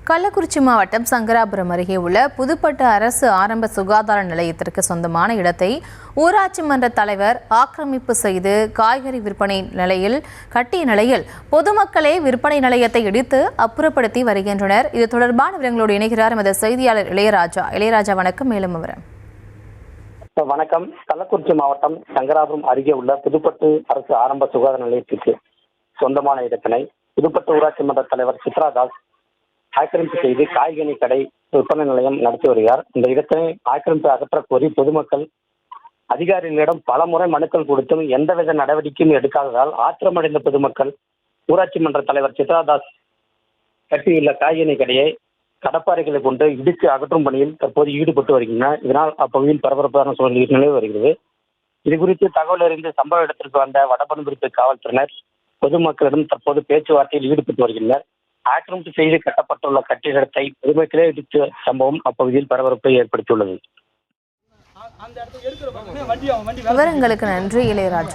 கள்ளக்குறிச்சி மாவட்டம் சங்கராபுரம் அருகே உள்ள புதுப்பட்டு அரசு ஆரம்ப சுகாதார நிலையத்திற்கு சொந்தமான இடத்தை ஊராட்சி மன்ற தலைவர் ஆக்கிரமிப்பு செய்து காய்கறி விற்பனை கட்டிய நிலையில் பொதுமக்களே விற்பனை நிலையத்தை இடித்து அப்புறப்படுத்தி வருகின்றனர். இது தொடர்பான விவரங்களோடு இணைகிறார் எமது செய்தியாளர் இளையராஜா. வணக்கம். மேலும் விவரம். வணக்கம். கள்ளக்குறிச்சி மாவட்டம் சங்கராபுரம் அருகே உள்ள புதுப்பட்டு அரசு ஆரம்ப சுகாதார நிலையத்திற்கு சொந்தமான இடத்தினை புதுப்பட்டு ஊராட்சி மன்ற தலைவர் சித்ராதாஸ் ஆக்கிரமிப்பு செய்து காய்கனி கடை விற்பனை நிலையம் நடத்தி வருகிறார். இந்த இடத்தினை ஆக்கிரமிப்பு அகற்ற கோரி பொதுமக்கள் அதிகாரிகளிடம் பல முறை மனுக்கள் கொடுத்தும் எந்தவித நடவடிக்கையும் எடுக்காததால் ஆத்திரமடைந்த பொதுமக்கள் ஊராட்சி மன்ற தலைவர் சித்ராதாஸ் கட்டியுள்ள காய்கனி கடையை கடப்பாறைகளை கொண்டு இடித்து அகற்றும் பணியில் தற்போது ஈடுபட்டு வருகின்றனர். இதனால் அப்பகுதியில் பரபரப்பான சூழ்நிலை நிலவி வருகிறது. இது குறித்து தகவல் அறிந்து சம்பவ இடத்திற்கு வந்த வடபன்பிரிப்பு காவல்துறையினர் பொதுமக்களிடம் தற்போது பேச்சுவார்த்தையில் ஈடுபட்டு வருகின்றனர். ஆக்கிரமிப்பு செய்து கட்டப்பட்டுள்ள கட்டிடத்தை பொதுமக்களே இடித்த சம்பவம் அப்பகுதியில் பரபரப்பை ஏற்படுத்தியுள்ளது. விவரங்களுக்கு நன்றி இளையராஜா.